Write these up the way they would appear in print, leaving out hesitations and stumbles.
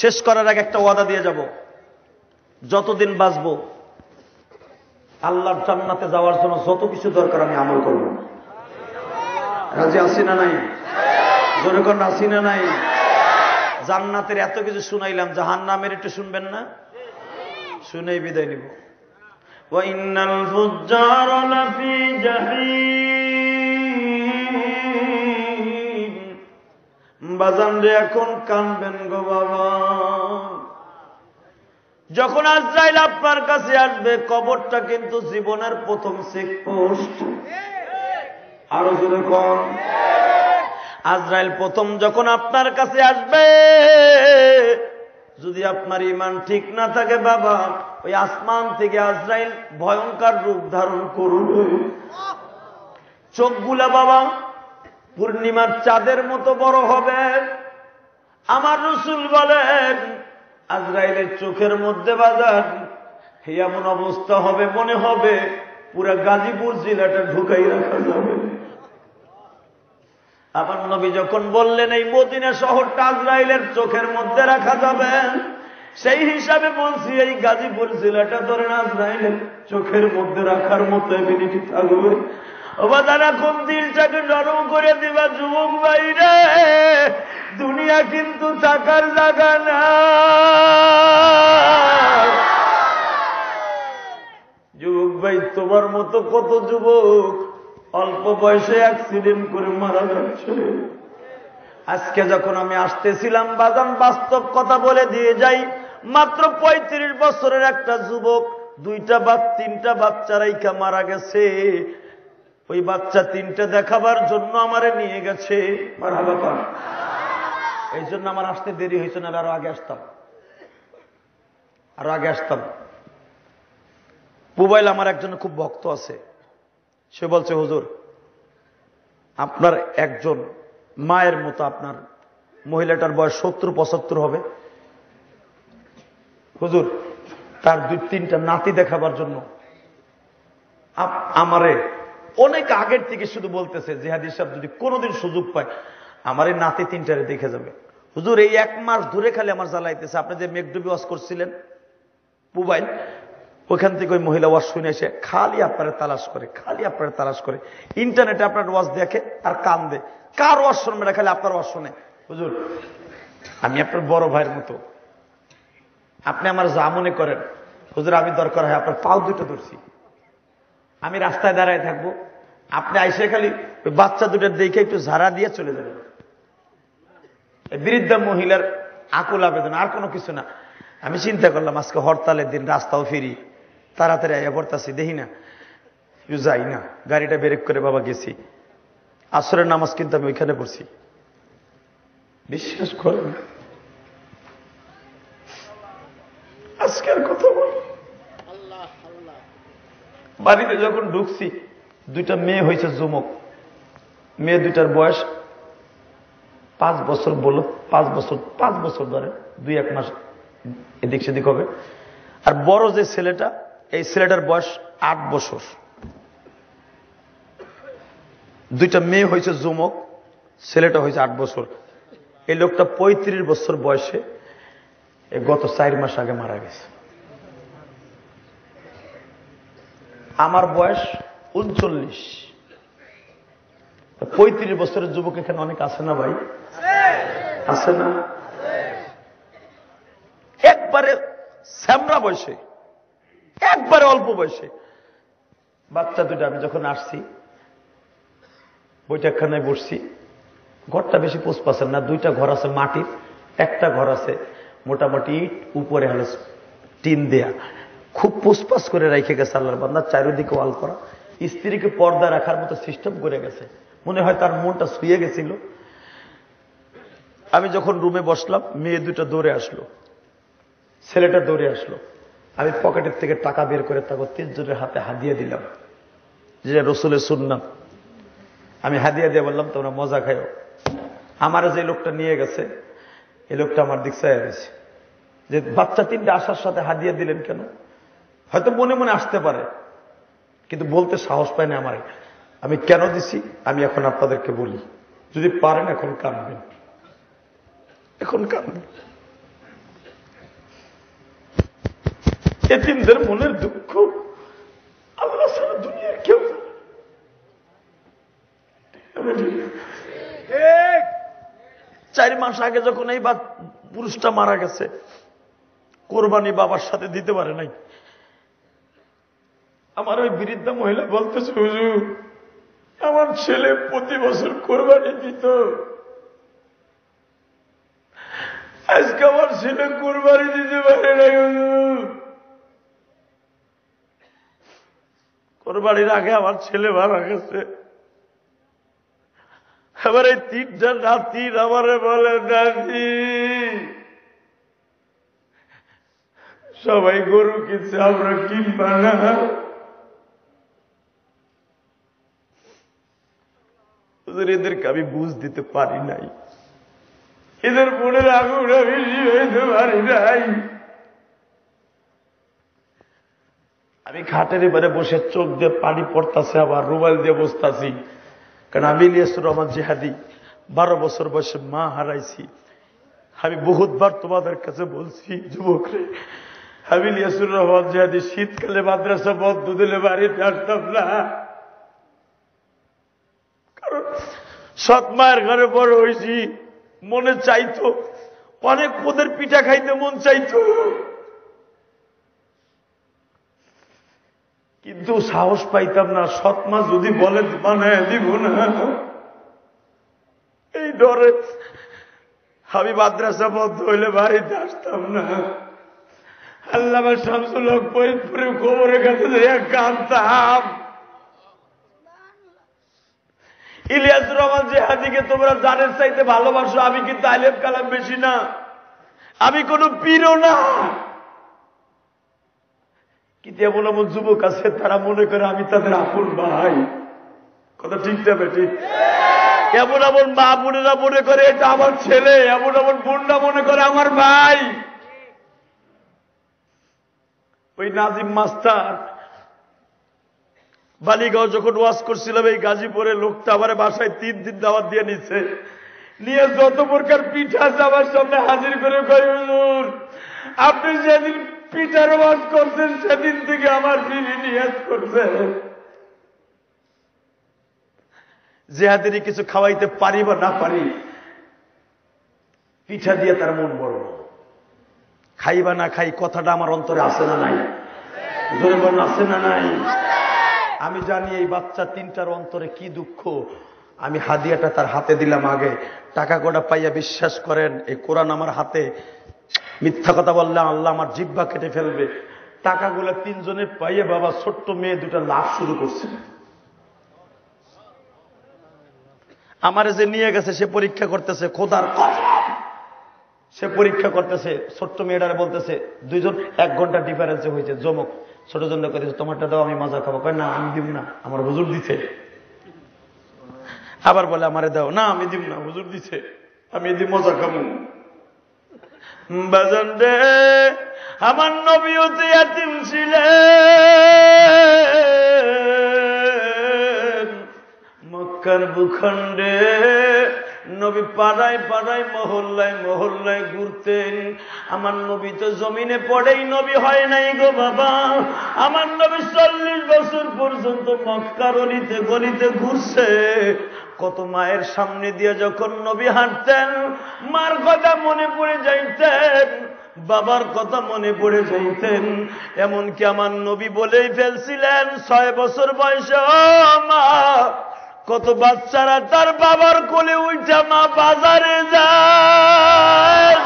শেষ করার আগে একটা ওয়াদা দিয়ে যাব, যতদিন বাঁচবো আল্লাহর জান্নাতে যাওয়ার জন্য যত কিছু দরকার আমি আমল করব। রাজি আছি না নাই? জোরে কোন আছি না নাই? জান্নাতের এত কিছু শুনাইলাম, জাহান্নামের একটু শুনবেন না? শুনেই বিদায় নিব। ওয়া ইন্নাল ফুজ্জারা লাফি জাহিম। বাজান রে এখন কানবেন গো বাবা। যখন আজরাইল আপনার কাছে আসবে, কবরটা কিন্তু জীবনের প্রথম চেকপোস্ট। আরো জোরে কোন। আজরাইল প্রথম যখন আপনার কাছে আসবে, যদি আপনার ঈমান ঠিক না থাকে বাবা, ওই আসমান থেকে আজরাইল ভয়ঙ্কর রূপ ধারণ করবে। চোখগুলা বাবা পূর্ণিমার চাঁদের মতো বড় হবে। আমার রাসূল বলেন, আজরাইলের চোখের মধ্যে বাজার এমন অবস্থা হবে, মনে হবে পুরা গাজীপুর জেলাটা ঢুকাই রাখা যাবে। আমার নবী যখন বললেন এই মদিনা শহরটা আজরাইলের চোখের মধ্যে রাখা যাবে, সেই হিসাবে বলছি এই গাজীপুর জেলাটা ধরেন আজরাইলের চোখের মধ্যে রাখার মতো এবিলিটি থাকবে। বাজারা কোন দিলটাকে নরম করে দিবা যুবক ভাইরে, দুনিয়া কিন্তু থাকার জায়গা না। যুবক ভাই, তোমার মতো কত যুবক অল্প বয়সে অ্যাক্সিডেন্ট করে মারা যাচ্ছে। আজকে যখন আমি আসতেছিলাম বাজান, বাস্তব কথা বলে দিয়ে যাই, মাত্র 35 বছরের একটা যুবক 2টা বা 3টা বাচ্চা রাইখা মারা গেছে। ওই বাচ্চা 3টা দেখাবার জন্য আমারে নিয়ে গেছে। মারহাবা। এই জন্য আমার আসতে দেরি হয়েছে, না আরো আগে আসতাম। মোবাইল আমার একজন খুব ভক্ত আছে, সে বলছে হুজুর আপনার একজন মায়ের মতো, আপনার মহিলাটার বয়স 70-75 হবে হুজুর, তার 2-3টা নাতি দেখাবার জন্য আমারে অনেক আগের থেকে শুধু বলতেছে জিহাদি সাহেব যদি কোনোদিন সুযোগ পায় আমার এই নাতি 3টারে দেখে যাবে। হুজুর এই 1 মাস ধরে খালি আমার জ্বালাইতেছে। আপনি যে মেঘডুবি ওয়াজ করছিলেন মোবাইল, ওইখান থেকে ওই মহিলা ওয়াজ শুনে এসে খালি আপনারা তালাশ করে ইন্টারনেটে আপনার ওয়াজ দেখে আর কান দে। কার ওয়াজ শুনবে না, খালি আপনার ওয়াজ শুনে। হুজুর আমি আপনার বড় ভাইয়ের মতো, আপনি আমার যা মনে করেন হুজুর, আমি দরকার হয় আপনার পাও 2টো ধরছি, আমি রাস্তায় দাঁড়ায় থাকবো, আপনি আইসে খালি ওই বাচ্চা 2টার দেখে একটু ঝাড়া দিয়ে চলে যাবেন। বৃদ্ধা মহিলার আকুল আবেদন, আর কোনো কিছু না। আমি চিন্তা করলাম আজকে হরতালের দিন, রাস্তাও ফিরি, তাড়াতাড়ি আয়া পড়তাছি, দেখি না যাই না, গাড়িটা ব্রেক করে বাবা গেছি। আসরের নামাজ কিন্তু আমি ওইখানে পড়ছি। বিশ্বাস করেন আজকের কথা বল, বাড়িতে যখন ঢুকছি 2টা মেয়ে হয়েছে যুবক, মেয়ে 2টার বয়স 5 বছর, বলো 5 বছর ধরে 2-1 মাস এদিক সেদিক হবে। আর বড় যে ছেলেটা, এই ছেলেটার বয়স 8 বছর। 2টা মেয়ে হয়েছে যুবক, ছেলেটা হয়েছে 8 বছর। এই লোকটা 35 বছর বয়সে গত 4 মাস আগে মারা গেছে। আমার বয়স 39। 35 বছরের যুবক এখানে অনেক আছে না ভাই? আছে না? একবারে শ্যামরা বয়সে, একবারে অল্প বয়সে বাচ্চা 2টা। আমি যখন আসছি বৈঠকখানায় বসছি, ঘরটা বেশি পোষপাছেন না, 2টা ঘর আছে মাটির, একটা ঘর আছে মোটামুটি ইট, উপরে হলো টিন দেয়া, খুব পোষপাস করে রেখে গেছে আল্লাহর বান্দা। চারিদিকে ওয়াল করা, স্ত্রীকে পর্দা রাখার মতো সিস্টেম করে গেছে, মনে হয় তার মনটা শুয়ে গেছিল। আমি যখন রুমে বসলাম, মেয়ে 2টা দৌড়ে আসলো, ছেলেটা দৌড়ে আসলো। আমি পকেটের থেকে টাকা বের করে তাকে 3 জনের হাতে হাদিয়া দিলাম, যে রসুলের সুন্নাত। আমি হাদিয়া দিয়ে বললাম তোমরা মজা খাও। আমার যে লোকটা নিয়ে গেছে, এই লোকটা আমার দিক চাইয়া দিয়েছে যে বাচ্চা 3টা আসার সাথে হাদিয়া দিলেন কেন? হয়তো মনে মনে আসতে পারে, কিন্তু বলতে সাহস পায় না আমার। আমি কেন দিছি আমি এখন আপনাদেরকে বলি, যদি পারেন এখন কাঁদবেন, এখন কাঁদবেন। এতিমদের মনের দুঃখ আল্লাহ ছাড়া দুনিয়ার কেউ জানে। 4 মাস আগে যখন এই পুরুষটা মারা গেছে, কোরবানি বাবার সাথে দিতে পারে নাই, আমার ওই বৃদ্ধা মহিলা বলতেছে, হুজুর আমার ছেলে প্রতি বছর কোরবানি দিত, আজকে আমার ছেলে কোরবানি দিতে পারে নাই হুজুর। কোরবানির আগে আমার ছেলে মারা গেছে। এবার এই 3টা নাতি আমারে বলে, দাদি সবাই গরু কিনছে, আমরা কিনবা না? এদেরকে আমি বুঝ দিতে পারি নাই, এদের মনের আগুন আমি নিভাইতে পারি নাই। আমি খাটের এবারে বসে চোখ দিয়ে পানি পড়তাছে, আবার রুমাল দিয়ে বসতাছি, কারণ আমি ইলিয়াসুর রহমান জিহাদি 12 বছর বয়সে মা হারাইছি। আমি বহুতবার তোমাদের কাছে বলছি, যুবকরে, আমি ইলিয়াসুর রহমান জিহাদি শীতকালে মাদ্রাসা বন্ধ দিলে বাড়িতে আসতাম না, কারণ সৎ মায়ের ঘরে বড় হয়েছি, মনে চাইতো অনেক পদের পিঠা খাইতে মন চাইতো, কিন্তু সাহস পাইতাম না। সৎ মা যদি বলে বানায় দিব না, এই ডরে আমি মাদ্রাসা বন্ধ হইলে বাড়িতে আসতাম না। আল্লামা শামসুল হক ফরিদপুরের খবরের কাছে কাঁদতাম। ইলিয়াসুর রহমান জিহাদিকে তোমরা জানের চাইতে ভালোবাসো, আমি কিন্তু আলেম কালাম বেশি না, আমি কোন পীরও না, কিন্তু এমন এমন যুবক আছে তারা মনে করে আমি তাদের আপন ভাই। কথা ঠিক না ঠিক? এমন এমন মা বোনেরা মনে করে এটা আমার ছেলে, এমন এমন বোনরা মনে করে আমার ভাই। ওই নাজিম মাস্টার বালিগাঁও যখন ওয়াজ করছিলাম এই গাজীপুরে, লোকটা আমার বাসায় 3 দিন দাওয়াত দিয়ে নিচ্ছে, নিয়ে যত প্রকার পিঠা আছে আমার সামনে হাজির করে কয়, হুজুর আপনি যেদিন পিঠার ওয়াজ করছেন সেদিন থেকে আমার বিবি নিয়াজ করছে, জিহাদেরই কিছু খাওয়াইতে পারি বা না পারি, পিঠা দিয়ে তার মন বড়। খাই বা না খাই কথাটা আমার অন্তরে আছে না নাই? জোরে বলেন আছে না নাই? আমি জানি এই বাচ্চা 3টার অন্তরে কি দুঃখ। আমি হাদিয়াটা তার হাতে দিলাম আগে, টাকা কটা পাইয়া বিশ্বাস করেন এই কোরআন আমার হাতে, মিথ্যা কথা বললে আল্লাহ আমার জিহ্বা কেটে ফেলবে। টাকাগুলো 3 জনে পাইয়ে বাবা ছোট্ট মেয়ে 2টা লাভ শুরু করছে। আমারে যে নিয়ে গেছে সে পরীক্ষা করতেছে, খোদার কসম সে পরীক্ষা করতেছে, ছোট্ট মেয়েটারে বলতেছে, 2 জন 1 ঘন্টা ডিফারেন্সে হয়েছে, জমক। ছোট জন্য করেছে, তোমারটা দাও আমি মজা খাবো, কয় না আমি দিব না, আমার হুজুর দিছে। আবার বলে আমারে দাও, না আমি দিব না, হুজুর দিছে, আমি এদি মজা খাবো। বাজান রে, আমার নবীও তো ইয়াতীম ছিলেন, মক্কার ভূখণ্ডে নবী পাড়ায় পাড়ায় মহল্লায় মহল্লায় ঘুরতেন। আমার নবী তো জমিনে পড়েই নবী হয় নাই গো বাবা, আমার নবী 40 বছর পর্যন্ত মক্কার অলিতে গলিতে ঘুরছে। কত মায়ের সামনে দিয়ে যখন নবী হাঁটতেন, মার কথা মনে পড়ে যাইতেন, বাবার কথা মনে পড়ে যাইতেন। এমনকি আমার নবী বলেই ফেলছিলেন 6 বছর বয়সে, ও মা, কত বাচ্চারা তার বাবার কোলে উঠা মা বাজারে যায়।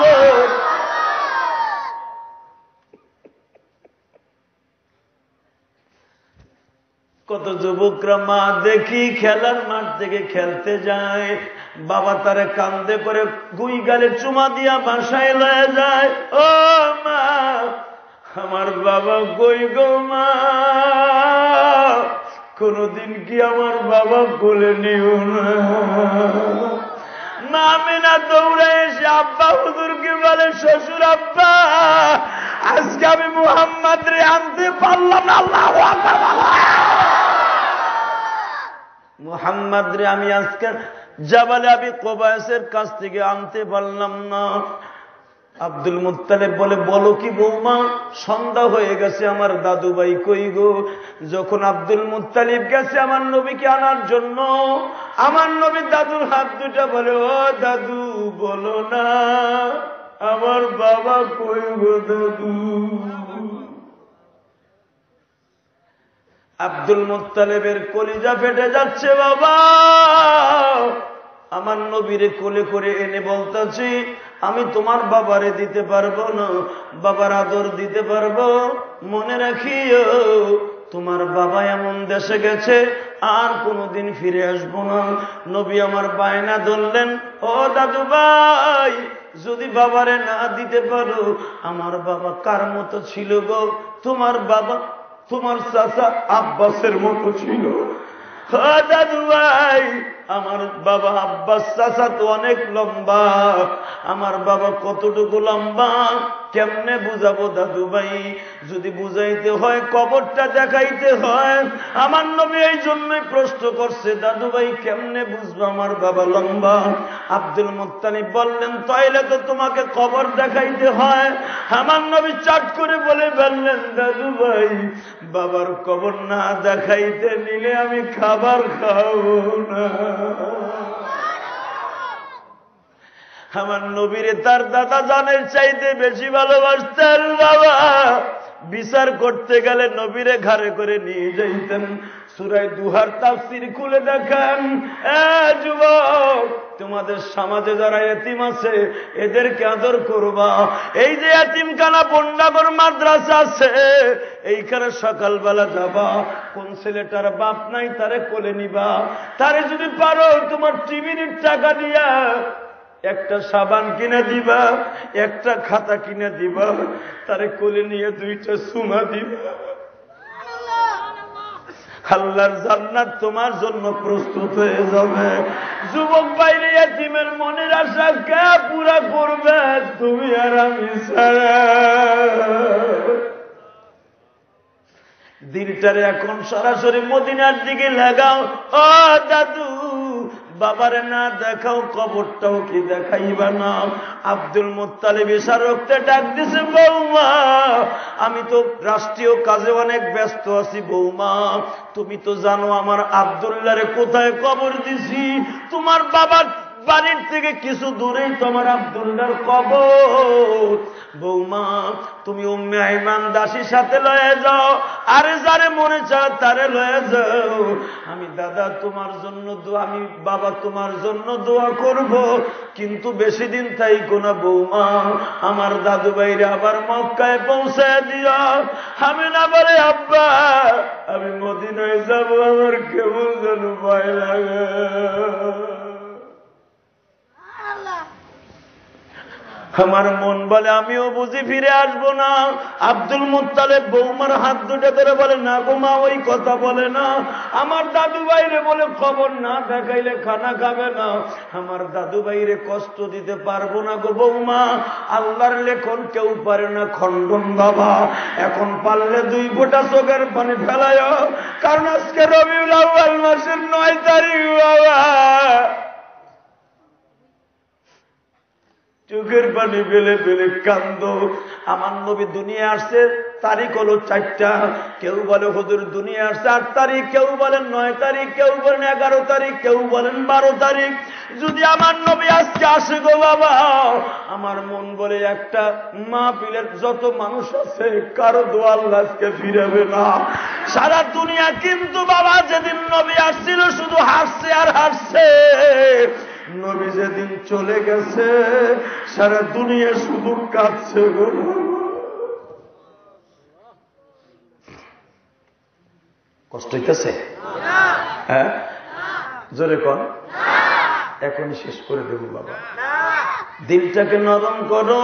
কত যুবকরা মা দেখি খেলার মাঠ থেকে খেলতে যায়, বাবা তারে কান্দে করে গুই গালে চুমা দিয়া বাসায় লয়ে যায়। ও মা, আমার বাবা কই গো মা, কোনদিন কি আমার বাবা কোলে নিও না? মা আমিনা দৌড়ে এসে আব্বা হুজুরকে বলে, শ্বশুর আব্বা, আজকে আমি মুহাম্মদ রে আনতে পারলাম না। আল্লাহু আকবার। মুহাম্মদ রে আমি আজকে জাবালে আবি কুবাইসের কাছ থেকে আনতে পারলাম না। আব্দুল মুত্তালিব বলে, বলো কি বৌমা, সন্ধ্যা হয়ে গেছে, আমার দাদু ভাই কই গো? যখন আব্দুল মুত্তালিব গেছে আমার নবীকে আনার জন্য, আমার নবী দাদুর হাত দুটা বলে, ও দাদু বলো না আমার বাবা কই গো দাদু? আব্দুল মুত্তালিবের কলিজা ফেটে যাচ্ছে। বাবা আমার নবীরে কোলে করে এনে বলতেছি, আমি তোমার বাবারে দিতে পারবো না, বাবার আদর দিতে পারবো, মনে রাখিও তোমার বাবা এমন দেশে গেছে আর কোনোদিন ফিরে আসবো না। নবী আমার বায়না ধরলেন, ও দাদু ভাই যদি বাবারে না দিতে পারো, আমার বাবা কার মতো ছিল গো? তোমার বাবা তোমার চাচা আব্বাসের মতো ছিল। দাদু ভাই আমার বাবা আব্বাস চাচা তো অনেক লম্বা, আমার বাবা কতটুকু লম্বা কেমনে বুঝাবো দাদু ভাই? যদি বুঝাইতে হয় কবরটা দেখাইতে হয়। আমার নবী এই জন্যই প্রশ্ন করছে, দাদু ভাই কেমনে বুঝবো আমার বাবা লম্বা? আব্দুল মুত্তালিব বললেন, তাইলে তো তোমাকে কবর দেখাইতে হয়। আমার নবী চাট করে বলে বললেন, দাদু ভাই বাবার কবর না দেখাইতে নিলে আমি খাবার খাবো না। আমার নবীরে তার দাদা জানের চাইতে বেশি ভালোবাসতেন। বাবা বিচার করতে গেলে নবীরে ঘাড়ে করে নিয়ে যাইতেন। সূরা দুহার তাফসীর খুলে দেখেন। যুবক তোমাদের সমাজে যারা এতিম আছে এদেরকে আদর করবা। এই যে এতিমখানা বন্ডাগর মাদ্রাসা আছে, এইখানে সকালবেলা যাবা, কোন ছেলেটার বাপ নাই তারে কোলে নিবা। তারে যদি পারো তোমার টিভির টাকা দিয়া একটা সাবান কিনে দিবা, একটা খাতা কিনে দিবা, তারে কোলে নিয়ে দুইটা চুমা দিবা। আল্লাহর জান্নাত তোমার জন্য প্রস্তুত হয়ে যাবে। যুবক বাইরে এতিমের মনের আশা কে পুরা করবে? তুমি আর আমি ছাড়া। দিলটারে এখন সরাসরি মদিনার দিকে লাগাও। ও দাদু বাবারে না দেখাও, কবরটাও কি দেখাইবা না? আব্দুল মুত্তালিব ইশারাতে ডাক দিছে, বৌমা আমি তো রাষ্ট্রীয় কাজে অনেক ব্যস্ত আছি। বৌমা তুমি তো জানো আমার আব্দুল্লাহরে কোথায় কবর দিছি। তোমার বাবার বাড়ির থেকে কিছু দূরেই তোমার আব্দুল্লাহর কবর। বৌমা তুমি উম্মে আইমান দাসীর সাথে লয়ে যাও, আরে যারে মনে চায় তারে লয়ে যাও। আমি দাদা তোমার জন্য আমি বাবা তোমার জন্য দোয়া করব, কিন্তু বেশি দিন থাইকো না বৌমা। আমার দাদু ভাইরে আবার মক্কায় পৌঁছায় দিও। আমি না বলে আব্বা আমি মদিনায় যাব, আমার কেমন যেন ভয় লাগে। আমার মন বলে আমিও বুঝি ফিরে আসবো না। আব্দুল মুত্তালিব বৌমার হাত দুটো ধরে বলে, না গো মা ওই কথা বলে না। আমার দাদু ভাইরে বলে খবর না দেখাইলে খানা খাবে না। আমার দাদু ভাইরে কষ্ট দিতে পারবো না গো বৌমা। আল্লাহর লেখন কেউ পারে না খণ্ডন বাবা। এখন পারলে 2 ফোঁটা চোখের পানি ফেলায়, কারণ আজকে রবিউল আউয়াল মাসের 9 তারিখ বাবা। চোখের পানি ফেলে ফেলে কান্দ। আমার নবী দুনিয়া আসছে তারিখ হলো 4টা। কেউ বলে হুজুর দুনিয়া আসছে 8 তারিখ, কেউ বলেন 9 তারিখ, কেউ বলেন 11 তারিখ, কেউ বলেন 12 তারিখ। যদি আমার নবী আজকে আসে গো বাবা, আমার মন বলে একটা মাহফিলের যত মানুষ আছে কারো দোয়া আল্লাহ আজকে ফিরাবে না। সারা দুনিয়া কিন্তু বাবা যেদিন নবী আসছিল শুধু হাসছে আর হাসছে। নবী যেদিন চলে গেছে সারা দুনিয়া শুধু কাঁদছে গো। কষ্ট হইতেছে? হ্যাঁ জোরে কর। এখনই শেষ করে দেব বাবা। দিলটাকে নরম করো।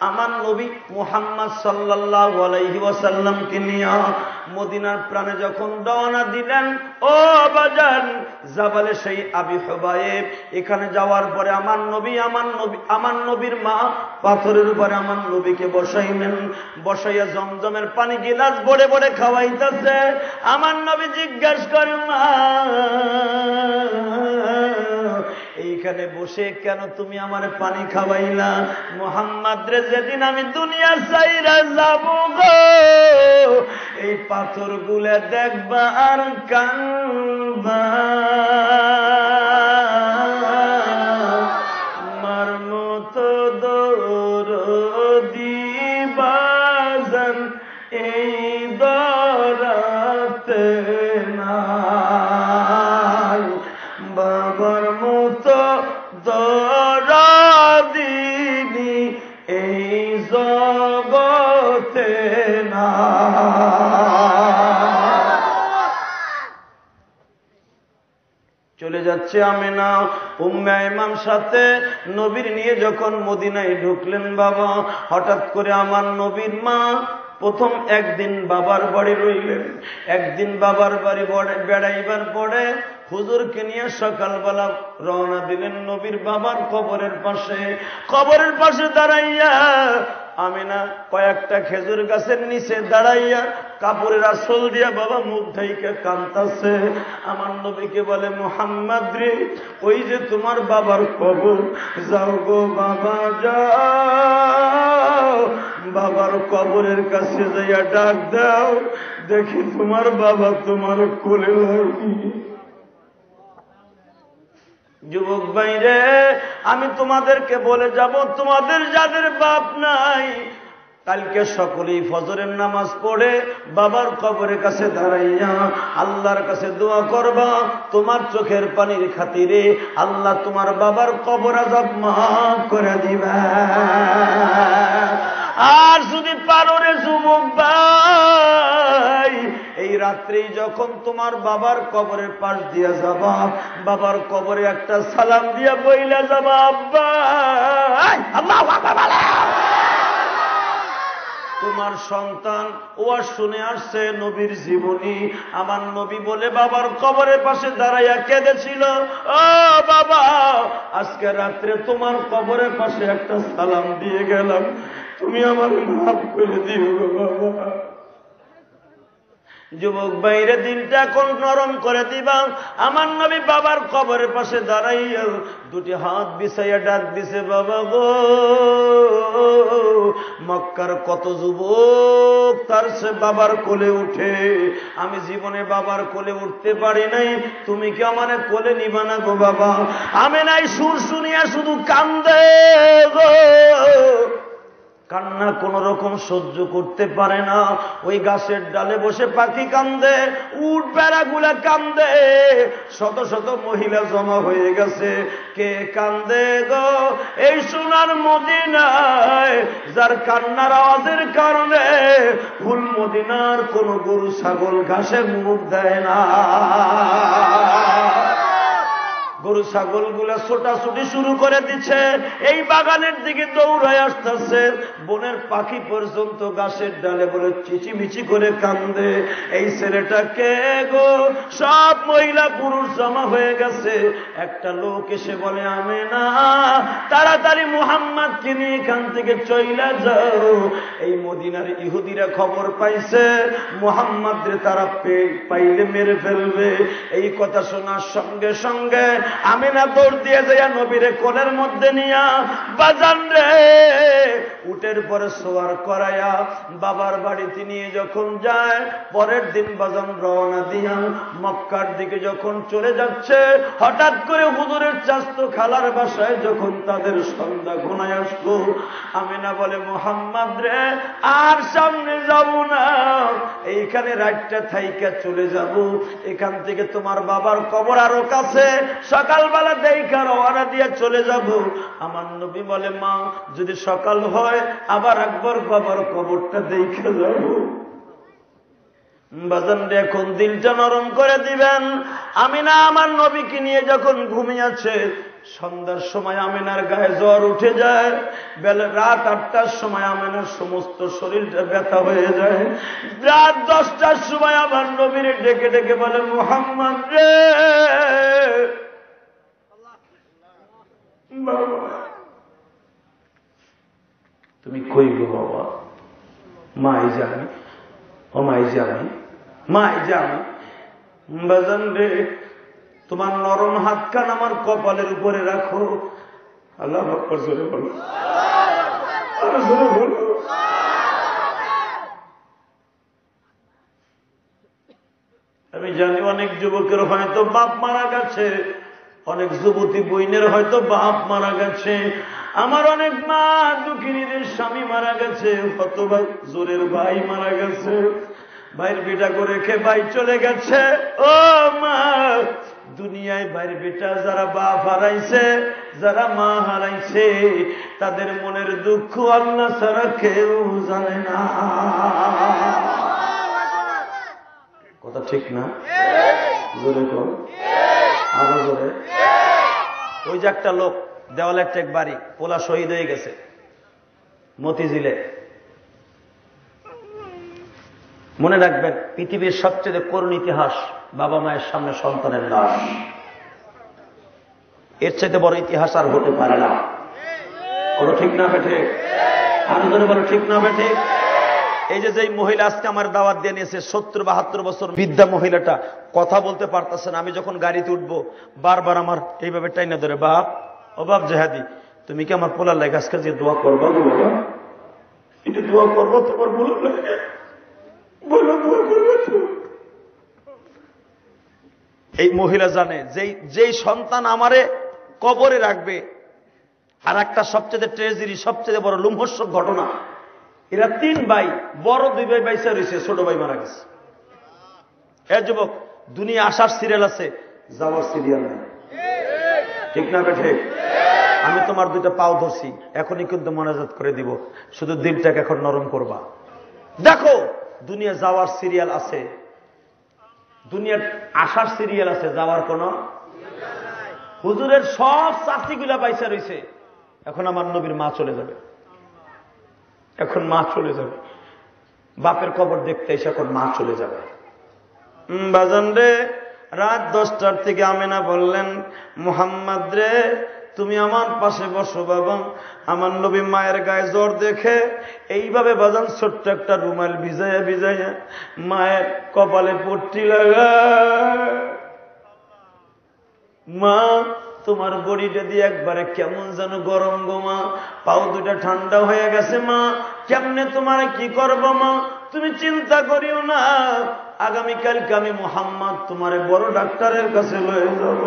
আমার নবী মুহাম্মদ সাল্লাল্লাহু আলাইহি ওয়াসাল্লামকে নিয়ে মদিনার প্রাণে যখন রওনা দিলেন, ও বাজান জাবালে সেই আবি হুবায়েব, এখানে যাওয়ার পরে আমার নবীর মা পাথরের উপরে আমার নবীকে বসাইলেন। বসাইয়া জমজমের পানি গিলাস ভরে ভরে খাওয়াইতেছে। আমার নবী জিজ্ঞাসা করেন, মা এইখানে বসে কেন তুমি আমার পানি খাওয়াইলা? মুহাম্মদ রে যেদিন আমি দুনিয়া ছাইরা যাব গো, এই পাথরগুলা দেখবা আর কাঁদবা। মার মতো দরদি বাজান এই দরাতে নাই, বাবার মতো দরদিনী এই জগতে না। চলে যাচ্ছে আমেনা উম্মে ইমাম সাথে নবীর নিয়ে যখন মদিনায় ঢুকলেন বাবা, হঠাৎ করে আমার নবীর মা প্রথম একদিন বাবার বাড়ি রইলেন। একদিন বাবার বাড়ি বেড়াইবার পরে হুজুরকে নিয়ে সকালবেলা রওনা দিলেন নবীর বাবার কবরের পাশে। কবরের পাশে দাঁড়াইয়া আমিনা কয়েকটা খেজুর গাছের নিচে দাঁড়াইয়া কাপড়ের আঁচল দিয়া বাবা মুখ ঢাইকে কাঁদতাছে। আমার নবীকে বলে, মুহাম্মদ রে, ওই যে তোমার বাবার কবর, যাও গো বাবা যাও, বাবার কবরের কাছে যাইয়া ডাক দাও, দেখি তোমার বাবা তোমার কোলে লাগি। যুবক ভাইরে, আমি তোমাদেরকে বলে যাব, তোমাদের যাদের বাপ নাই কালকে সকলেই ফজরের নামাজ পড়ে বাবার কবরের কাছে দাঁড়াইয়া আল্লাহর কাছে দোয়া করবা, তোমার চোখের পানির খাতিরে আল্লাহ তোমার বাবার কবর আযাব মাফ করে দিবে। আর যদি পারো রে যুবক ভাই, এই রাত্রেই যখন তোমার বাবার কবরের পাশ দিয়া যাবা, বাবার কবরে একটা সালাম দিয়া বইলা যাবা, আব্বা আল্লাহু আকবার। তোমার সন্তান ওয়াজ শুনে আসছে নবীর জীবনী। আমার নবী বলে বাবার কবরের পাশে দাঁড়াইয়া কেঁদেছিল, ও বাবা, আজকে রাত্রে তোমার কবরের পাশে একটা সালাম দিয়ে গেলাম, তুমি আমার মাফ করে দিও গো বাবা। যুবক বাইরে দিলটা এখন নরম করে দিবা। আমার নবী বাবার কবরের পাশে দাঁড়াইয়া দুটি হাত বিছাইয়া ডাক দিছে, বাবা গো, মক্কার কত যুবক তার সে বাবার কোলে উঠে, আমি জীবনে বাবার কোলে উঠতে পারি নাই, তুমি কি আমার কোলে নিবা না গো বাবা? আমি নাই সুর শুনিয়া শুধু কান্দে গো, কান্না কোন রকম সহ্য করতে পারে না। ওই গাছের ডালে বসে পাখি কান্দে, উট বেড়াগুলা কান্দে, শত শত মহিলা জমা হয়ে গেছে। কে কান্দে গো এই সোনার মদিনায়, যার কান্নার আওয়াজের কারণে ফুল মদিনার কোন গরু ছাগল ঘাসে মুখ দেয় না। গরু ছাগল গুলা ছোটাছুটি শুরু করে দিচ্ছে, এই বাগানের দিকে দৌড়ায় আসতেছে। বনের পাখি পর্যন্ত গাছের ডালে বলে চিচিমিচি করে কান্দে। এই ছেলেটা কে গো? সব মহিলা পুরুষ জমা হয়ে গেছে। একটা লোক এসে বলে, আমেনা, তাড়াতাড়ি মুহাম্মদকে নিয়ে এখান থেকে চইলা যাও, এই মদিনার ইহুদিরা খবর পাইছে মুহাম্মদরে তারা পাইলে মেরে ফেলবে। এই কথা শোনার সঙ্গে সঙ্গে আমিনা দৌড় দিয়ে যাইয়া নবীরে কোলের মধ্যে নিয়া বাজান রে উটের পরে সোয়ার করাইয়া বাবার বাড়িতে নিয়ে যখন যায়, পরের দিন বাজান রওনা দিয়া মক্কার দিকে যখন চলে যাচ্ছে, হঠাৎ করে হুজুরের চাচতো খালার বাসায় যখন তাদের সন্ধ্যা ঘনায় আসলো, আমিনা বলে, মুহাম্মদ রে, আর সামনে যাব না, এইখানে রাতটা থাইকা চলে যাব, এখান থেকে তোমার বাবার কবর আরো কাছে, সকালবেলা দেখা রওনা দিয়ে চলে যাব। আমার নবী বলে, মা, যদি সকাল হয় আবার একবার বাবার কবরটা দেখে যাব। বাজান রে, এখন দিলটা নরম করে দিবেন। আমিনা আমার নবীকে নিয়ে যখন ঘুমিয়েছে, সন্ধ্যার সময় আমিনার গায়ে জ্বর উঠে যায়। রাত 8টার সময় আমিনার সমস্ত শরীরটা ব্যথা হয়ে যায়। রাত 10টার সময় আমার নবীর ডেকে ডেকে বলে, মুহাম্মদ রে, বাবা তুমি কই গো বাবা? মাই জানি, ও মাই জানি, মাই জানি। বাজান রে, তোমার নরম হাতখান আমার কপালের উপরে রাখো। আল্লাহু আকবার, জোরে বলো, আরো জোরে বলো। আমি জানি অনেক যুবকের হয়তো বাপ মারা গেছে, অনেক যুবতী বইনের হয়তো বাপ মারা গেছে, আমার অনেক মা দুঃখিনীদের স্বামী মারা গেছে, অথবা জোরের ভাই মারা গেছে, ভাইয়ের বেটা করে রেখে ভাই চলে গেছে। ও মা, দুনিয়ায় ভাইয়ের বেটা যারা বাপ হারাইছে, যারা মা হারাইছে, তাদের মনের দুঃখ আল্লাহ ছাড়া কেউ জানে না। কথা ঠিক না? জোরে কর, আরো জোরে। ওই যে একটা লোক দেওয়ালের টেক বাড়ি, পোলা শহীদ হয়ে গেছে মতিঝিলে। মনে রাখবেন, পৃথিবীর সবচেয়ে করুণ ইতিহাস বাবা মায়ের সামনে সন্তানের লাশ। এর চাইতে বড় ইতিহাস আর হতে পারে না। কোনো ঠিক না বেঠে? আরো জোরে বলো, ঠিক না বেঠে? এই যে যেই মহিলা আজকে আমার দাওয়াত দিয়ে নিয়েছে, 70-72 বছর বৃদ্ধা মহিলাটা, কথা বলতে পারতেছে না। আমি যখন গাড়িতে উঠবো বারবার আমার এইভাবে টাইনা ধরে, বাপ, ও বাপ জেহাদি, তুমি কি আমার পোলার লাগে আজকে যে দোয়া করবা? বাবা, এটা দোয়া করবো তোমার পোলার লাগে, বলো দোয়া করবো তো। এই মহিলা জানে যেই সন্তান আমারে কবরে রাখবে। আর একটা সবচেয়ে ট্রেজেরি, সবচেয়ে বড় লোমহর্ষক ঘটনা, এরা 3 ভাই, বড় 2 ভাই বাইসা রয়েছে, ছোট ভাই মারা গেছে। এ যুবক, দুনিয়া আসার সিরিয়াল আছে, যাওয়ার সিরিয়াল নেই। ঠিক না বেঠে? আমি তোমার 2টা পাও ধরছি, এখনই কিন্তু মোনাজাত করে দিব, শুধু দিলটাকে এখন নরম করবা। দেখো, দুনিয়া যাওয়ার সিরিয়াল আছে, দুনিয়ার আসার সিরিয়াল আছে, যাওয়ার কোন। হুজুরের সব চাচিগুলা বাইসা রয়েছে, এখন আমার নবীর মা চলে যাবে, এখন মা চলে যাবে, বাপের কবর দেখতে এসে এখন মা চলে যাবে। বাজান রে, রাত 10টার থেকে আমেনা বললেন, মুহাম্মদ রে, তুমি আমার পাশে বসো বাবা। আমার নবী মায়ের গায়ে জ্বর দেখে এইভাবে বাজান ছোট্ট একটা রুমাল ভিজাইয়া ভিজাইয়া মায়ের কপালে পট্টি লাগা, মা তোমার বডিটা দিয়ে একবারে কেমন যেন গরম গো মা, পাও 2টা ঠান্ডা হয়ে গেছে মা, কেমনে তোমার কি করবো মা? তুমি চিন্তা করিও না, আগামীকালকে আমি মুহাম্মদ তোমারে বড় ডাক্তারের কাছে লয়ে যাব।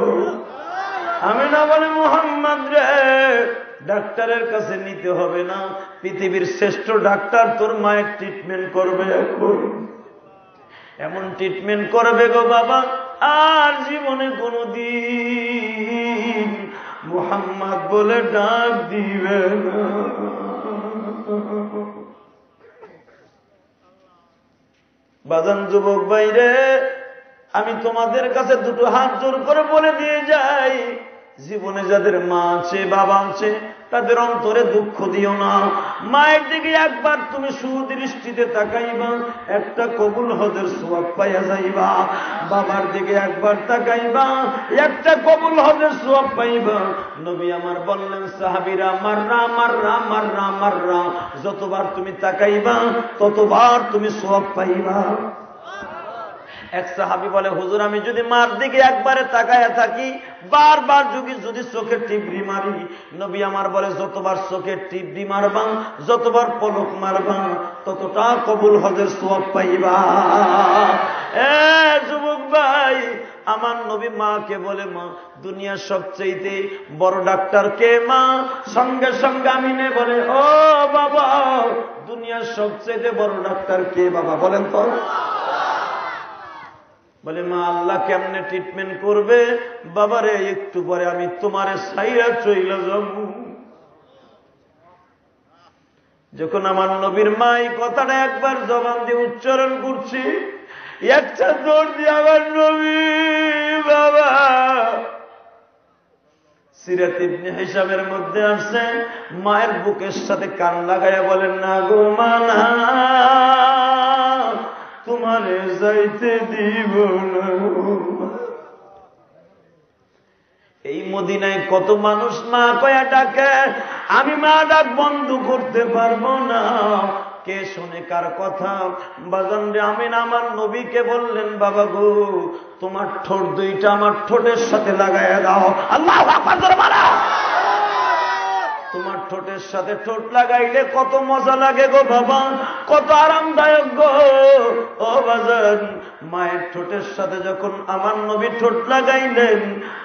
আমি না বলে, মুহাম্মদ রে, ডাক্তারের কাছে নিতে হবে না, পৃথিবীর শ্রেষ্ঠ ডাক্তার তোর মায়ের ট্রিটমেন্ট করবে, এমন ট্রিটমেন্ট করবে গো বাবা, আর জীবনে কোনদিন মুহাম্মদ বলে ডাক দিবে না। বাজান যুবক ভাইরে, আমি তোমাদের কাছে 2টো হাত জোর করে বলে দিয়ে যাই, জীবনে যাদের মা আছে, বাবা আছে, তাদের অন্তরে দুঃখ দিও না। মায়ের দিকে একবার তুমি সুদৃষ্টিতে তাকাইবা, একটা কবুল হজের সওয়াব পাইয়া যাইবা। বাবার দিকে একবার তাকাইবা, একটা কবুল হজের সওয়াব পাইবা। নবী আমার বললেন, সাহাবীরা, মাররা মাররা মাররা মাররা, যতবার তুমি তাকাইবা ততবার তুমি সওয়াব পাইবা। এক সাহাবী বলে, হুজুর, আমি যদি মার দিকে একবারে তাকায়া থাকি, বারবার যদি চোখের টিপরি মারি, নবী আমার বলে, যতবার চোখের টিপরি মারবা, যতবার পলক মারবা, ততটা কবুল হজের সওয়াব পাইবা। এ যুবক ভাই, আমার নবী মাকে বলে, মা, দুনিয়ার সবচেয়ে বড় ডাক্তার কে মা? সঙ্গে সঙ্গে আমিনে বলে, ও বাবা, দুনিয়ার সবচেয়ে বড় ডাক্তার কে বাবা? বলেন তো। বলে, মা, আল্লাহ কেমনে ট্রিটমেন্ট করবে? বাবারে, একটু পরে আমি তোমারে ছাইরা চইলা যাব। যখন আমার নবীর মা এই কথাটা একবার জবান দিয়ে উচ্চারণ করছি, একটা দৌড় দিয়ে আমার নবী বাবা। সিরাত ইবনে হিশামের মধ্যে আসছে, মায়ের বুকের সাথে কান লাগাইয়া বলেন, না গো মা, না, তোমারে যাইতে দিব না। এই মদিনায় কত মানুষ মা কয়া ডাকে, আমি মা ডাক বন্ধ করতে পারবো না। কে শোনে কার কথা? বাজান রে আমিন আমার নবীকে বললেন, বাবা গো তোমার ঠোঁট দুইটা আমার ঠোঁটের সাথে লাগাইয়া দাও। আল্লাহু আকবার জোরে বলো। তোমার ঠোঁটের সাথে ঠোঁট লাগাইলে কত মজা লাগে গো বাবা, কত আরামদায়ক গো। ও বাজান, মায়ের ঠোঁটের সাথে যখন আমার নবী ঠোঁট লাগাইলেন,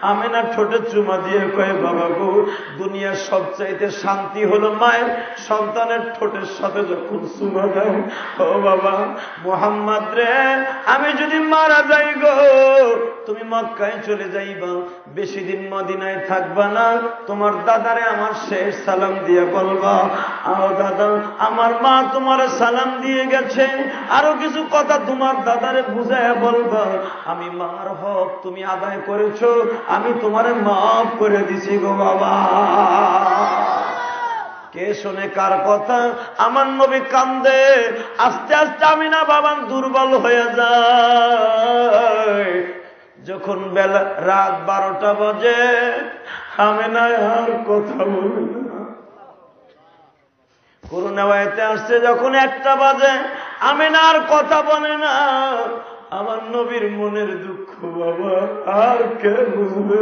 আমিনা ঠোঁটে চুমা দিয়ে কয়ে, বাবা গো দুনিয়ার সবচাইতে শান্তি হলো মায়ের সন্তানের ঠোঁটের সাথে যখন চুমা দেয়। ও বাবা মুহাম্মদ রে, আমি যদি মারা যাই গো, তুমি মক্কায় চলে যাইবা, বেশি দিন মদিনায় থাকবা না। তোমার দাদারে আমার শেষ সালাম দিয়ে বলবা, আও দাদা আমার মা তোমার সালাম দিয়ে গেছে, আরো কিছু কথা তোমার দাদারে বুঝায় বলবা, আমি মার হক তুমি আদায় করেছো, আমি তোমারে মাফ করে দিছি গো বাবা। কে শোনে কার কথা? আমার নবী কান্দে। আস্তে আস্তে আমি না বাবা দুর্বল হয়ে যায়। যখন বেলা রাত 12টা বাজে, আমি না আর কথা বলি না। করুণাবাইতে আসছে যখন 1টা বাজে, আমি না আর কথা বলে না। আমার নবীর মনের দুঃখ বাবা আর কে বুঝবে?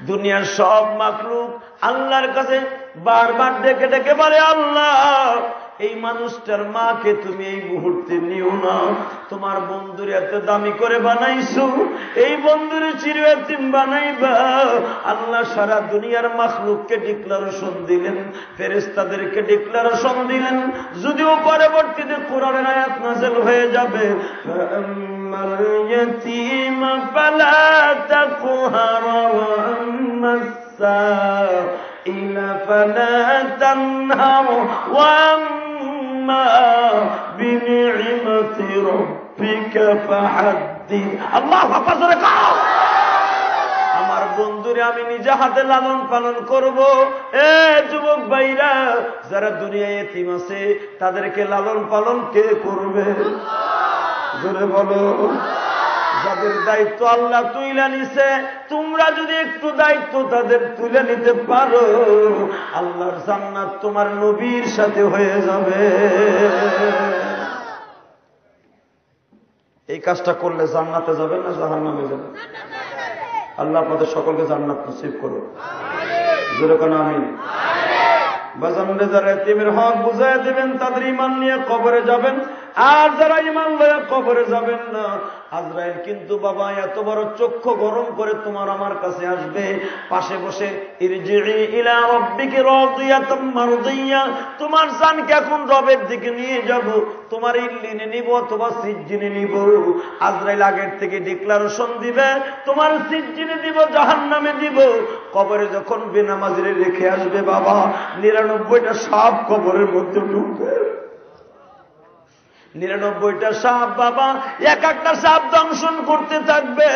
দুনিয়ার সব মাখলুক আল্লাহর কাছে বারবার ডেকে ডেকে বলে, আল্লাহ এই মানুষটার মাকে তুমি এই মুহূর্তে নিও না, তোমার বন্ধুরে এত দামি করে বানাইছো, এই বন্ধুরে চিরয়তীম বানাইবা। আল্লাহ সারা দুনিয়ার মাখলুককে ডিক্লারেশন দিলেন, ফেরেশতাদেরকে ডিক্লারেশন দিলেন, যদিও পরবর্তীতে কোরআনের আয়াত নাযিল হয়ে যাবে, ফাআম্মাল ইয়াতীম ফালা তাকহার ওয়া আম্মাস সাইলা ফালা তানহার ওয়া আম্মা বিনি'মাতি রাব্বিকা ফাহাদ্দিস। আল্লাহু আকবার জোরে কাও। আমার বন্ধুরে আমি নিজে হাতে লালন পালন করব। এ যুবক ভাইরা, যারা দুনিয়ায় এতিম আছে তাদেরকে লালন পালন কে করবে? জোরে বলো। যাদের দায়িত্ব আল্লাহ তুইলা নিছে, তোমরা যদি একটু দায়িত্ব তাদের তুলে নিতে পারো, আল্লাহর জান্নাত তোমার নবীর সাথে হয়ে যাবে। এই কাজটা করলে জান্নাতে যাবে না জাহান্নামে যাবে? আল্লাহ আপনাদের সকলকে জান্নাত নসিব করুন। জোরে কোন আমিন। বাজানরে যারা এতিমের হক বুঝায় দিবেন তাদের ঈমান নিয়ে কবরে যাবেন, আর যারা ঈমান লয়ে কবরে যাবেন না, আজরাইল কিন্তু বাবা এত বড় চক্ষু গরম করে তোমার আমার কাছে আসবে, পাশে বসে ইরজিই ইলা রাব্বিকি রাদিয়াতাম মারদিয়া, তোমার জানকে এখন রবের দিকে নিয়ে যাব, তোমার ইল্লিনে নিব অথবা সিজ্জিনে নিব। আজরাইল আগের থেকে ডিক্লারেশন দিবে, তোমার সিজ্জিনে দিব জাহান্নামে দিব। কবরে যখন বেনামাজিরে রেখে আসবে বাবা, 99টা সাপ কবরের মধ্যে ঢুকবে। 99টা সাপ বাবা, এক একটা সাপ দংশন করতে থাকবে,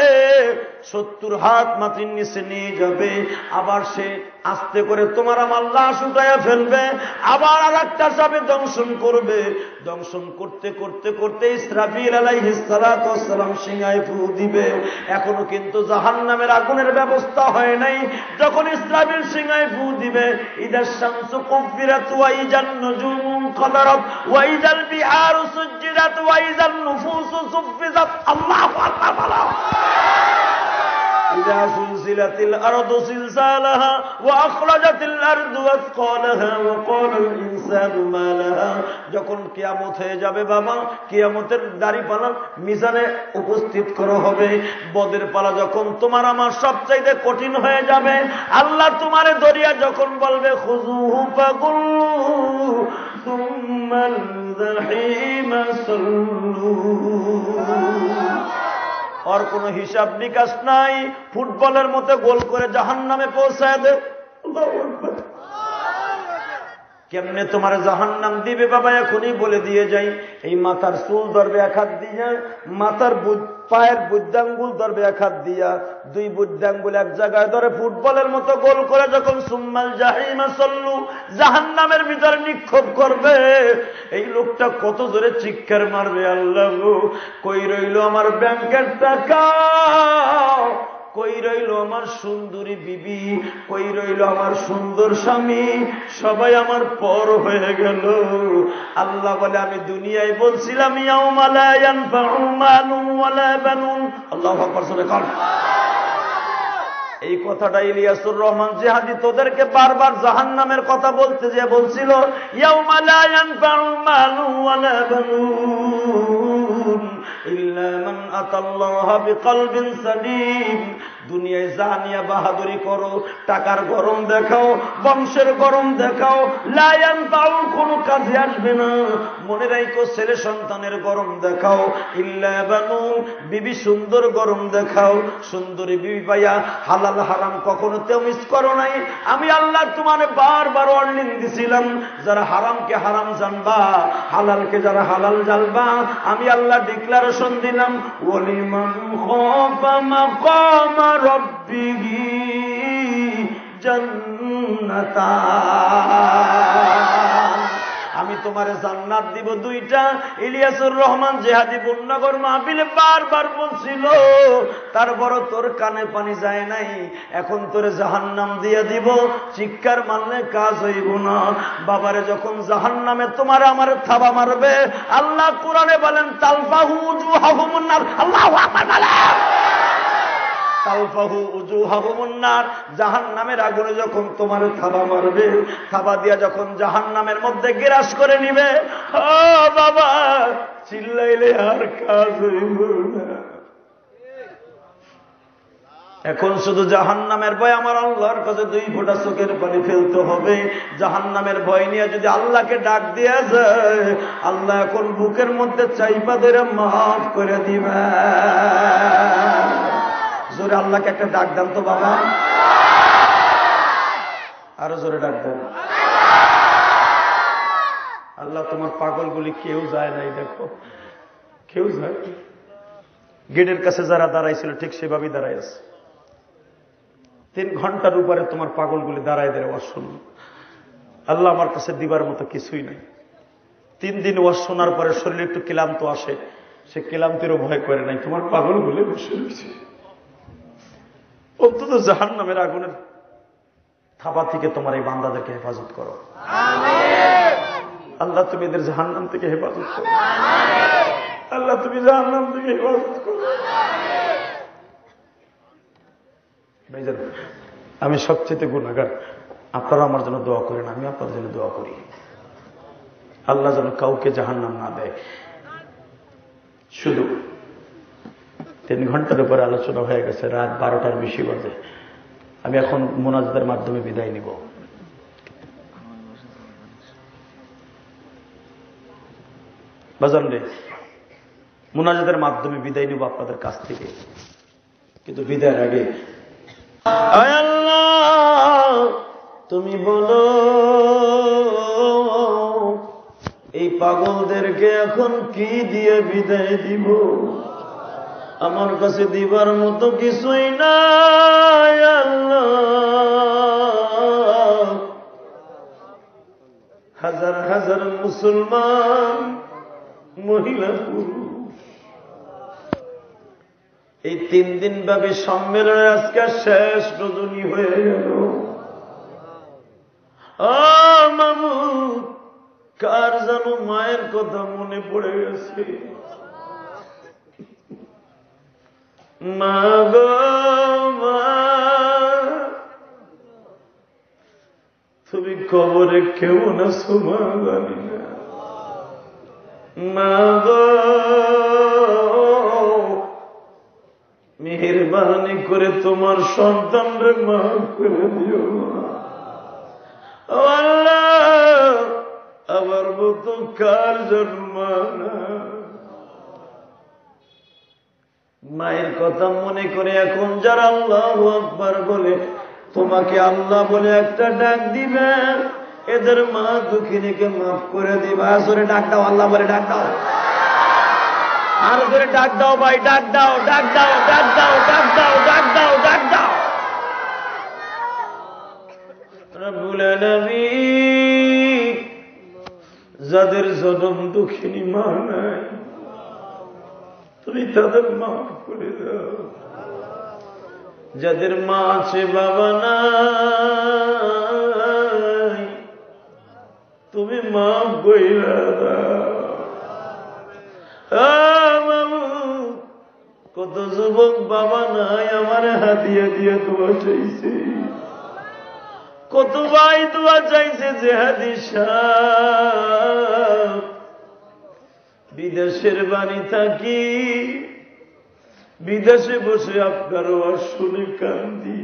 70 হাত মাটির নিচে নিয়ে যাবে। আবার সে আস্তে করে তোমার আমার লাশ উঠাইয়া ফেলবে, আবার আর একটা সাপে দংশন করবে। দংশন করতে করতে করতে ইসরাফিল আলাইহিস সালাতু ওয়াস সালাম সিংহায় ফু দিবে। এখনো কিন্তু জাহান্নামের আগুনের ব্যবস্থা হয় নাই। যখন ইসরাফিল সিংহায় ফু দিবে, ইদাশ শামসু কুফিরাত ওয়া ইজান নুজুমু কাদারাত ওয়া ইজাল বিহারু সুজ্জিরাত ওয়া ইজান নুফুসু সুফিজাত। আল্লাহু আকবার বলো। إذا زلزلت الأرض زلزالها وأخرجت الأرض أثقالها وقال الإنسان ما لها। যখন কিয়ামত হয়ে যাবে বাবা, কিয়ামতের দাড়িপাল্লা মিজানে উপস্থিত করা হবে। বদের পালা যখন তোমার আমার সবচাইতে কঠিন হয়ে যাবে, আল্লাহ তোমারে দরিয়া যখন বলবে খুযুহু ফাগুল্লুহু সুম্মাল জাহিমা সাল্লু, আর কোন হিসাব নিকাশ নাই, ফুটবলের মতো গোল করে জাহান্নামে পৌঁছায় দেব। কেমনে তোমার জাহান্নাম দিবে বাবা এখনই বলে দিয়ে যাই। এই মাথার চুল ধরবে এক হাত দিয়া, মাথার পায়ের বুদ্ধাঙ্গুল ধরবে এক হাত দিয়া, দুই বুদ্ধাঙ্গুল এক জায়গায় ধরে ফুটবলের মতো গোল করে যখন সুম্মাল জাহিমা সাল্লু জাহান্নামের ভিতরে নিক্ষেপ করবে, এই লোকটা কত জোরে চিৎকার মারবে, আল্লাহ গো কই রইল আমার ব্যাংকের টাকা, কই রইল আমার সুন্দরী বিবি, কই রইল আমার সুন্দর স্বামী, সবাই আমার পর হয়ে গেল। আল্লাহ বলে আমি দুনিয়ায় বলছিলাম ইয়াউমা লা ইয়ানফাউ মালুন ওয়ালা বানুন। আল্লাহু আকবার, সুবহানাল্লাহ। এই কথাটা ইলিয়াসুর রহমান জিহাদি তোদেরকে বারবার জাহান্নামের কথা বলতে যে বলছিল ইয়াউমা লা ইয়ানফাউ মালুন ওয়ালা বানুন ইল্লা মান আতাল্লাহা বিকলবিন সালিম। দুনিয়ায় জানিয়া বাহাদুরি করো, টাকার গরম দেখাও, বংশের গরম দেখাও, লা ইয়ানফাউ কোনো কাজে আসবে না। মনে রাখো ছেলে সন্তানের গরম দেখাও, ইল্লা বানুন বিবি সুন্দর গরম দেখাও। সুন্দরী বিবি পাইয়া হালাল হারাম কখনো তেমিজ করো নাই। আমি আল্লাহ তোমারে বারবার ওয়ার্নিং দিছিলাম, যারা হারামকে হারাম জানবা, হালালকে যারা হালাল জানবা, আমি আল্লাহ ডিক্লারেশন দিলাম ওয়ালিমান খাফা মাকাম রাব্বিহি জান্নাতান। আমি তোমারে জান্নাত দিব দুইটা। ইলিয়াসুর রহমান জিহাদি বন্যাগর মাহফিলে বারবার বলছিল, তারপর তোর কানে পানি যায় নাই। এখন তোরে জাহান্নাম দিয়ে দিব, চিৎকার মারলে কাজ হইব না। বাবারে যখন জাহান্নামে তোমারে আমারে থাবা মারবে, আল্লাহ কোরআনে বলেন তালফাহু উজুহাহুমুন নার। আল্লাহু আকবার বলেন তালফাহু উজুহাহুমুন নার। জাহান্নামের আগুনে যখন তোমার থাবা মারবে, থাবা দিয়া যখন জাহান্নামের মধ্যে গ্রাস করে নিবে, ও বাবা চিল্লাইলে আর কাজ হইব না। এখন শুধু জাহান্নামের ভয় আমার আল্লাহর কাছে 2 ফোঁটা চোখের পানি ফেলতে হবে। জাহান্নামের ভয় নিয়ে যদি আল্লাহকে ডাক দেয়া যায়, আল্লাহ এখন বুকের মধ্যে চাইপা ধরে মাফ করে দিবে। জোরে আল্লাহকে একটা ডাক দেন তো বাবা, আরো জোরে ডাক দেন। আল্লাহ তোমার পাগলগুলি কেউ যায় নাই, দেখো কেউ যায়। গেটের কাছে যারা দাঁড়াইছিল ঠিক সেভাবেই দাঁড়াই আছে। 3 ঘন্টার উপরে তোমার পাগলগুলি দাঁড়ায় দাঁড়ায় ওয়াজ শুনল। আল্লাহ আমার কাছে দিবার মতো কিছুই নাই। 3 দিন ওয়াজ শোনার পরে শরীরে একটু ক্লান্ত আসে, সে ক্লান্তিরও ভয় করে নাই। তোমার পাগলগুলি বসে রয়েছে। অন্তত জাহান্নামের আগুনের থাবা থেকে তোমার এই বান্দাদেরকে হেফাজত করো। আল্লাহ তুমি এদের জাহান্নাম থেকে হেফাজত করো। আল্লাহ তুমি জাহান্নাম থেকে হেফাজত করো। ভাইজান, আমি সবচেয়ে গুনাহগার, আপনারা আমার জন্য দোয়া করেন, আমি আপনার জন্য দোয়া করি। আল্লাহ যেন কাউকে জাহান্নাম না দেয়। শুধু 3 ঘন্টার উপরে আলোচনা হয়ে গেছে, রাত 12টার বেশি বাজে। আমি এখন মোনাজাতের মাধ্যমে বিদায় নিব। বাজান রে, মোনাজাতের মাধ্যমে বিদায় নিব আপনাদের কাছ থেকে। কিন্তু বিদায়ের আগে আয় আল্লাহ তুমি বলো এই পাগলদেরকে এখন কি দিয়ে বিদায় দিব? আমার কাছে দিবার মতো কিছুই নাই আল্লাহ। হাজার হাজার মুসলমান মহিলা পুরুষ এই 3 দিন ব্যাপী সম্মেলনের আজকে শেষ রজনী হয়ে গেল। মামুদ, কার যেন মায়ের কথা মনে পড়ে গেছে। মা গো মা, তুমি কবরে কেমন আছো মা জানি না। মা গো মেহেরবানি করে তোমার সন্তানরে মাফ করে দিও আল্লাহ। আমার মতো কার জন্ম না। মায়ের কথা মনে করে এখন যারা আল্লাহু আকবার বলে, তোমাকে আল্লাহ বলে একটা ডাক দিবে, এদের মা দুঃখিনীকে মাফ করে দিবা। আসলে ডাক দাও, আল্লাহ বলে ডাক দাও। আর করে ডাক দাও ভাই, ডাক দাও, ডাক দাও, ডাক দাও, ডাক দাও, ডাক দাও, ডাক দাও। রব্বুল আলামিন, যাদের জনম দুঃখিনী মা নাই, তুমি তাদের মাফ করে দাও। যাদের মা আছে বাবা নাই, তুমি মাফ কইরা দাও। মাবুদ, কত যুবক বাবা নাই আমার হাদিয়া দিয়ে দোয়া চাইছে, কত ভাই দোয়া চাইছে জেহাদি সাহেব, বিদেশের বাড়ি থাকি বিদেশে বসে আপনার ওয়াজ শুনে কান্দি,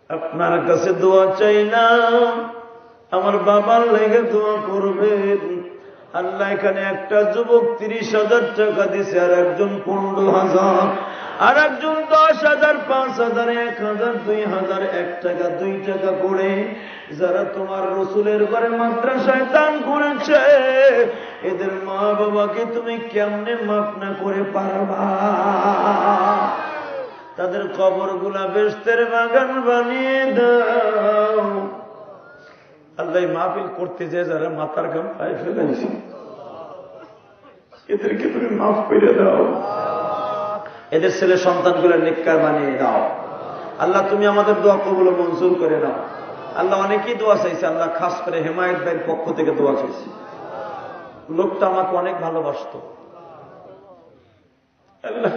আপনার কাছে দোয়া চাইলাম আমার বাবার লেগে দোয়া করবেন। আল্লাহ এখানে একটা যুবক 30,000 টাকা দিছে, আর একজন 15,000, আর একজন 10,000, 5,000, 1,000, 2,000, 1 টাকা 2 টাকা করে, যারা তোমার রসুলের ঘরে মাদ্রাসায় দান করেছে, এদের মা বাবাকে তুমি কেমনে মাফ না করে পারবা? তাদের কবরগুলা বেহেশতের বাগান বানিয়ে দাও। আল্লাহ মাহফিল করতে যে যারা মাথার ঘাম পায়ে ফেলেছি, এদেরকে তুমি মাফ করে দাও, এদের ছেলে সন্তানগুলো নেককার বানিয়ে দাও। আল্লাহ তুমি আমাদের দোয়া কবুল মঞ্জুর করে নাও। আল্লাহ অনেকেই দোয়া চাইছে, আল্লাহ খাস করে হেমায়েত ভাইয়ের পক্ষ থেকে দোয়া চাইছে। লোকটা আমাকে অনেক ভালোবাসত, আল্লাহ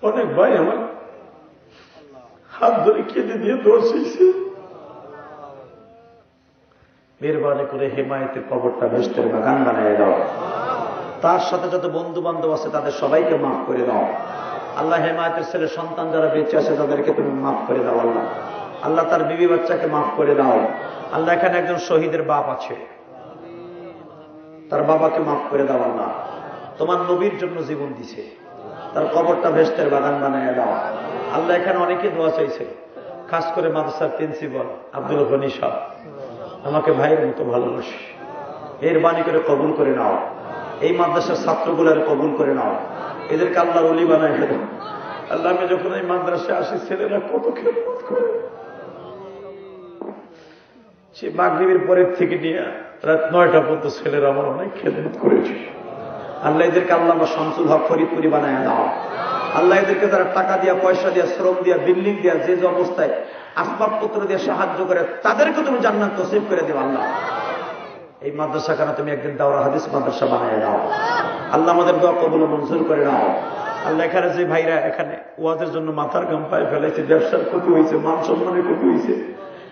অনেক ভাই আমার হাত ধরে কেঁদে দিয়ে দোয়া চাইছে। মেহরবানি করে হেমায়েতের কবরটা বেহেশতের বাগান বানিয়ে দাও। তার সাথে যত বন্ধু বান্ধব আছে তাদের সবাইকে মাফ করে দাও। আল্লাহ হেমায়েতের ছেলে সন্তান যারা বেঁচে আছে তাদেরকে তুমি মাফ করে দাও। আল্লাহ আল্লাহ তার বিবি বাচ্চাকে মাফ করে দাও। আল্লাহ এখানে একজন শহীদের বাপ আছে, তার বাবাকে মাফ করে দাও। আল্লাহ তোমার নবীর জন্য জীবন দিছে, তার কবরটা বেহেশতের বাগান বানিয়ে দাও। আল্লাহ এখানে অনেকে দোয়া চাইছে, খাস করে মাদ্রাসার প্রিন্সিপাল আব্দুল গনি সাহেব আমাকে ভাইয়ের মতো ভালোবাসে, এর বাণী করে কবুল করে নাও। এই মাদ্রাসার ছাত্রগুলার কবুল করে নাও, এদেরকে আল্লাহর ওলি বানায় দাও। আল্লাহ আমি যখন এই মাদ্রাসায় আসি ছেলেরা কত খেদমত করে, সে মাগরিবের পরের থেকে নিয়ে রাত 9টা পর্যন্ত ছেলেরা আমার অনেক খেদমত করেছে। আল্লাহ এদেরকে আল্লাহ আমার শামসুল হক ফরিদপুরি বানায় দাও। আল্লাহ এদেরকে তারা টাকা দিয়া, পয়সা দিয়া, শ্রম দিয়া, বিল্ডিং দিয়া, যে যে অবস্থায় আসবাবপত্র দিয়ে সাহায্য করে তাদেরকে তুমি জান্নাত নসিব করে দেও। আল্লাহ এই মাদ্রাসা কেন তুমি একদিন দাওরা হাদিস মাদ্রাসা বানিয়ে দাও। আল্লাহ আমাদের দোয়া কবুল মঞ্জুর করে নাও। আল্লাহ এখানে যে ভাইরা এখানে ওয়াজের জন্য মাথার ঘাম পায়ে ফেলেছে, ব্যবসার ক্ষতি হয়েছে, মান সম্মানের ক্ষতি হয়েছে,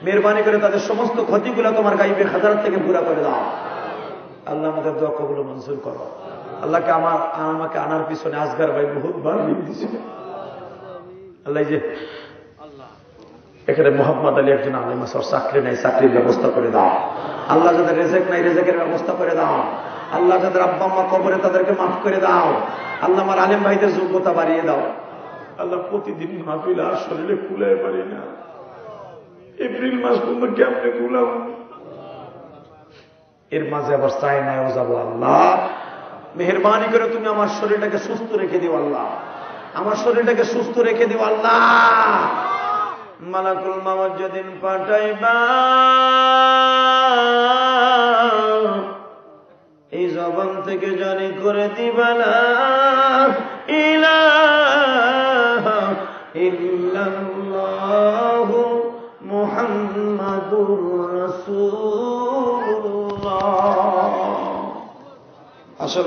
মেহরবানি করে তাদের সমস্ত ক্ষতিগুলো তোমার গাইবে খাজার থেকে পুরা করে দাও। আল্লাহ আমাদের দোয়া কবুল মঞ্জুর করো। আল্লাহকে আমাকে আনার পিছনে আসগার ভাই বহুতবার লিখে দিয়েছিল। আল্লাহ যে এখানে মোহাম্মদ আলী একজন আলিম আছে, চাকরি নাই, চাকরির ব্যবস্থা করে দাও। আল্লাহ যাদের রেজেক নাই, রেজেকের ব্যবস্থা করে দাও। আল্লাহ যাদের আব্বা আম্মা কবরে তাদেরকে মাফ করে দাও। আল্লাহ আমার আলেম ভাইদের যোগ্যতা বাড়িয়ে দাও। আল্লাহ প্রতিদিন মাহফিল আর শরীরে কুলায় পারি না, এপ্রিল মাস পর্যন্ত কেমনে কুলাম, এর মাঝে আবার চায়নায়ও যাবো। আল্লাহ মেহরবানি করে তুমি আমার শরীরটাকে সুস্থ রেখে দিও। আল্লাহ আমার শরীরটাকে সুস্থ রেখে দিও। আল্লাহ মালাকুল মাওত যেদিন পাঠাইবা এই জবান থেকে জারি করে দিবা লা ইলাহা ইল্লাল্লাহু মুহাম্মাদুর রাসূলুল্লাহ। আসল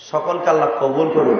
সকলকে আল্লাহ কবুল করুন।